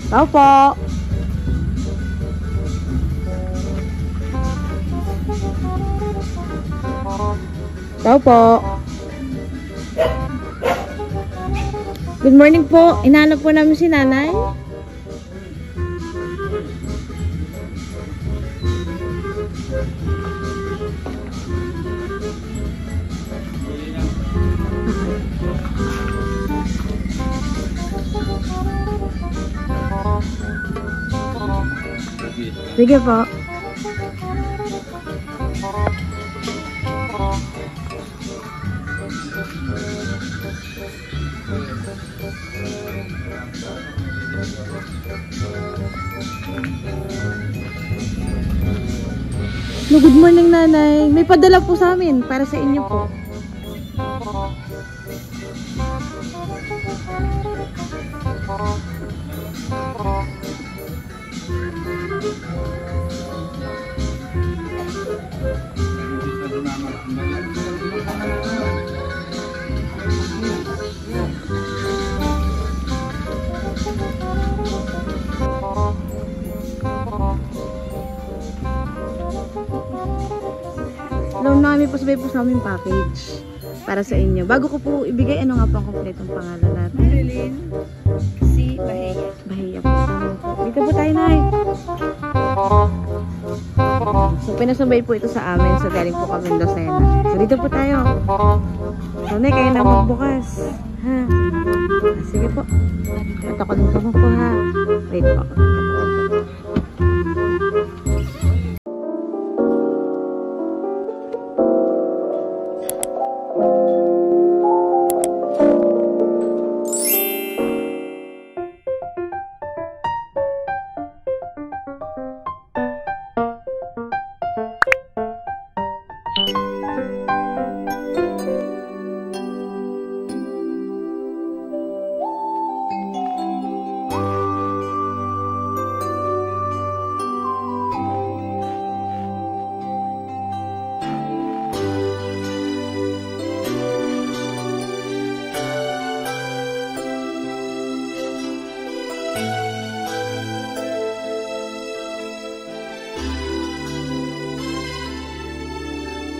Tao po. Tao po. Good morning po. Inaanap po namin si nanay. Sige po. No, good morning nanay. May padala po sa amin para sa inyo po. Alam namin po, sabay po sa aming package para sa inyo. Bago ko po ibigay, ano nga po ang kompletong pangalan natin? Marilyn C. Bahia. Bahia po. Dito po tayo, Nay. So, pinasabay po ito sa amin. So, galing po kami Lucena. So, dito po tayo. So, Nay, kayo na magbukas. Ha? Sige po. At ako din po ha. Wait po.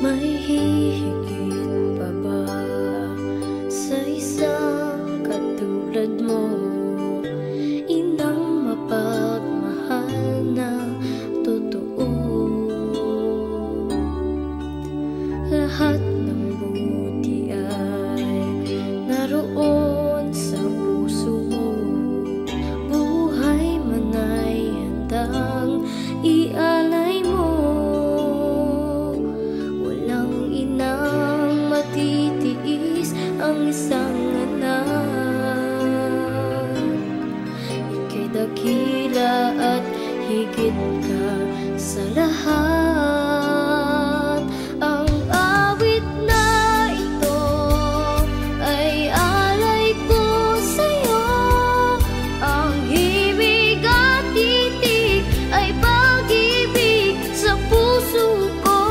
May hihigit pa ba sa isang katulad mo? Inang mapagmahal ng totoo. Lahat ng buti ay naroon sa puso mo. Buhay man ay handang ialay mo. Ang isang anak, ika'y dakila at higit ka sa lahat. Ang awit na ito ay alay ko sa'yo. Ang himig at titig ay pag-ibig sa puso ko.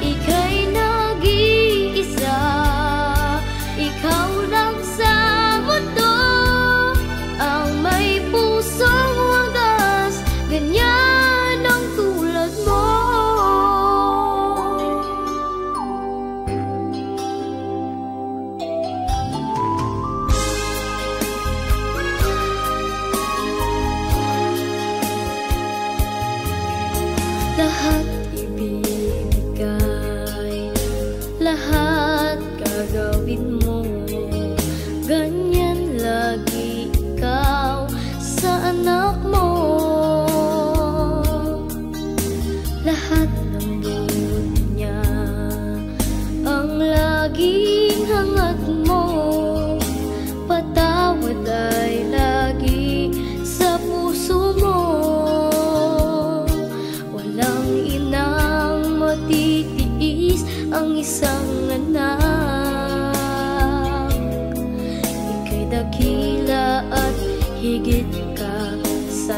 Ika'y nag-iisa, ikaw lang sa mundo ang may pusong wagas, ganyan ang tulad mo. Lahat ibibigay, lahat gagawin mo. Ganyan lagi ikaw sa anak mo. Lahat ng buti niya ang laging hangat mo. Patawad ay lagi sa puso mo. Walang inang matitiis ang isang anak. Dakila at higit ka sa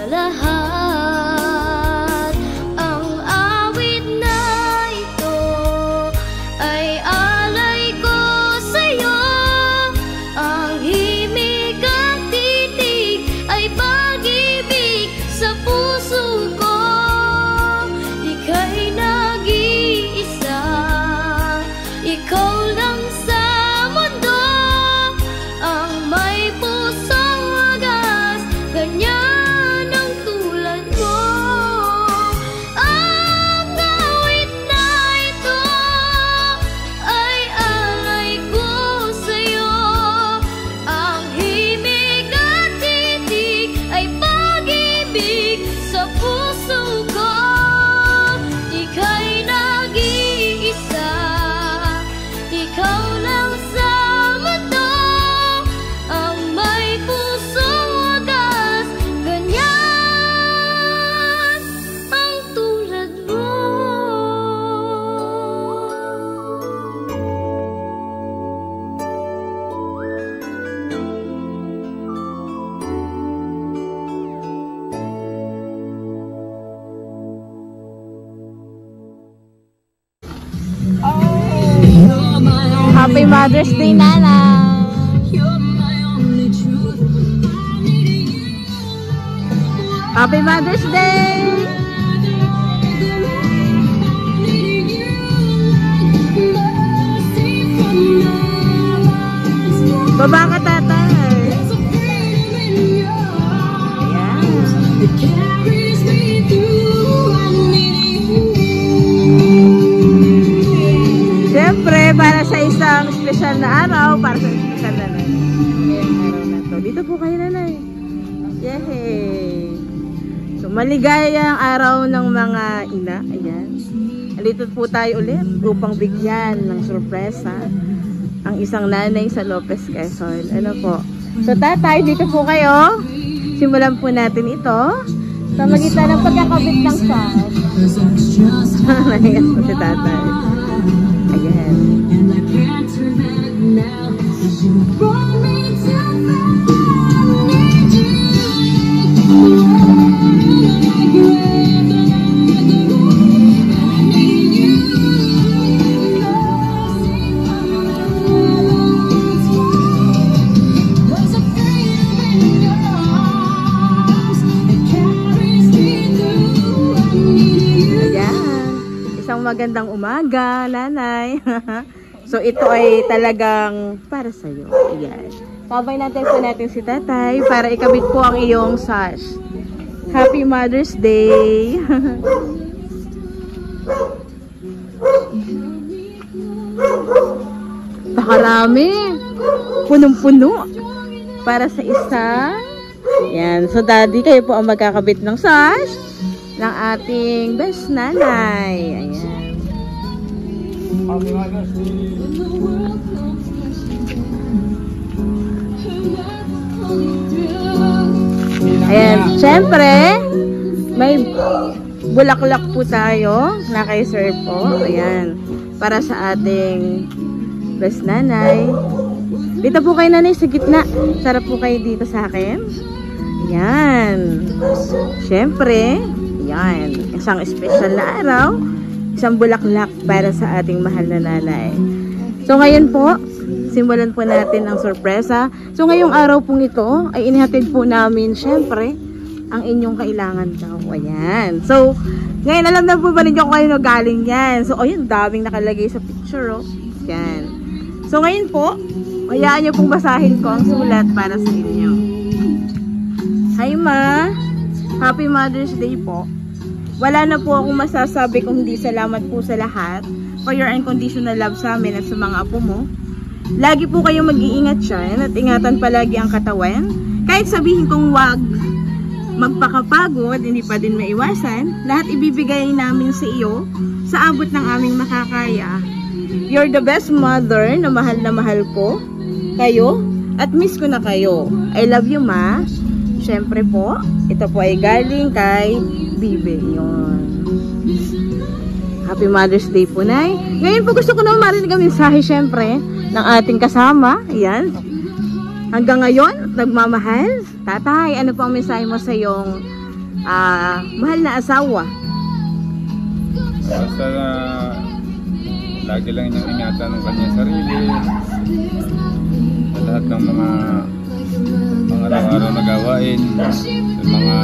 Mother's Day, Nanay! Happy Mother's Day! Baba ka, tatay! Siyempre, para sa isang special na araw, para sa special na nanay. Araw na to. Dito po kayo, nanay. Yay! So, maligayang araw ng mga ina. Ayan. Dito po tayo ulit upang bigyan ng sorpresa ang isang nanay sa Lopez, Quezon. Ano po? So, tatay, dito po kayo. Simulan po natin ito sa magitan ng pagkakabit ng sauce. Naigas po si tatay. Ayan. Magandang umaga, nanay. So, ito ay talagang para sa'yo. Ayan. Sabay natin po natin si tatay para ikabit po ang iyong sash. Happy Mother's Day! Nakarami. Punong-puno. Para sa isa. Ayan. So, daddy, kayo po ang magkakabit ng sash ng ating best nanay. Ayan. Ayan, syempre may bulaklak po tayo na kay sir po. Ayan, para sa ating best nanay. Dito po kayo, nanay, sa gitna. Sarap po kayo dito sa akin. Ayan, syempre, ayan, isang special na araw, isang bulaklak para sa ating mahal na nanay. So ngayon po, simulan po natin ang sorpresa. So ngayong araw pong ito ay inihatid po namin syempre ang inyong kailangan daw. Ayan. So ngayon, alam na po ba ninyo kung kayo galing yan? So ayun, daming nakalagay sa picture, oh. Yan. So ngayon po, hayaan nyo pong basahin ko ang sulat para sa inyo. Hi ma, Happy Mother's Day po. Wala na po akong masasabi kung hindi salamat po sa lahat for your unconditional love sa amin at sa mga apo mo. Lagi po kayong mag-iingat dyan at ingatan palagi ang katawan. Kahit sabihin kong wag magpakapagod, hindi pa din maiwasan. Lahat ibibigay namin sa iyo sa abot ng aming makakaya. You're the best mother na mahal ko kayo at miss ko na kayo. I love you, ma. Siyempre po, ito po ay galing kay Bibe. Yun. Happy Mother's Day po, nay. Ngayon po gusto ko naman marinig ang mensahe siyempre ng ating kasama. Ayan. Hanggang ngayon, nagmamahal. Tatay, ano po ang mensahe mo sa iyong mahal na asawa? Basta lagi lang niyang ingatan ng kanyang sarili. Sa lahat ng mga araw-araw na gawain, sa mga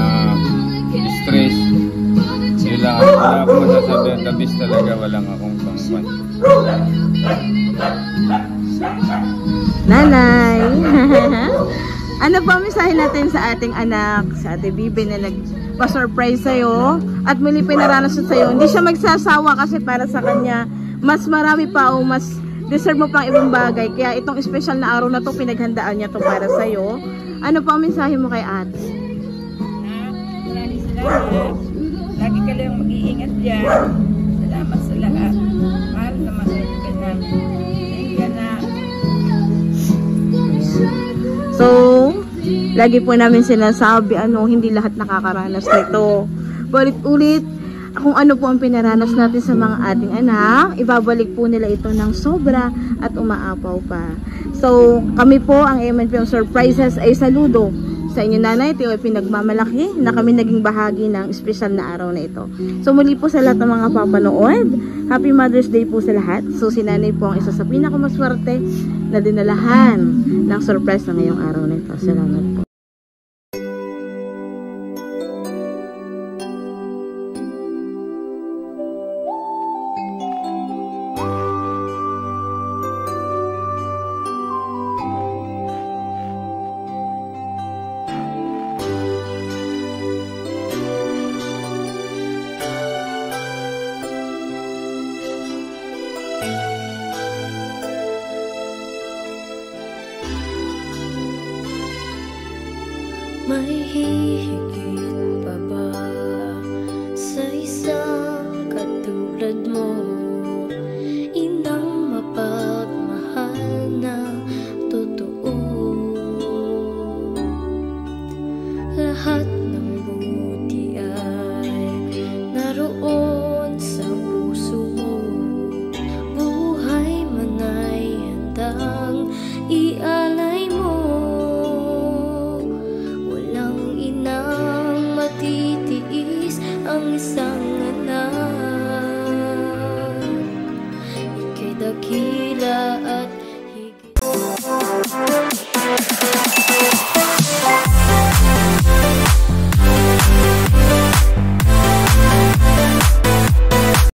stress. Wala akong masasabihan, tabis talaga, walang akong pangpan. Nanay! Ano po ang mensahe natin sa ating anak, sa ate Bibe na nagpa-surprise sa'yo at muli pinaranasan sa'yo? Hindi siya magsasawa kasi para sa kanya, mas marami pa o mas deserve mo pang ibang bagay. Kaya itong special na araw na to, pinaghandaan niya to para sa'yo. Ano po ang mensahe mo kay ate? Maraming salamat. Lagi ka lang mag-iingat dyan. Salamat sa lahat. Mahal na mahal ka namin. Thank you na. So, lagi po namin sinasabi, hindi lahat nakakaranas nito. Ulit-ulit, kung ano po ang pinaranas natin sa mga ating anak, ibabalik po nila ito ng sobra at umaapaw pa. So, kami po, ang MNP Surprises ay saludo sa inyo nanay, ito ay pinagmamalaki na kami naging bahagi ng espesyal na araw na ito. So muli po sa lahat ng mga papanood, Happy Mother's Day po sa lahat. So si nanay po ang isa sa pinakamaswerte na dinalahan ng surprise na ngayong araw na ito. Salamat po. May hihigit pa ba sa isang katulad mo? Inang mapagmahal na totoo. Lahat ng buti ay naroon sa puso mo. Buhay man ay handang ialay mo. Matitiis ang isang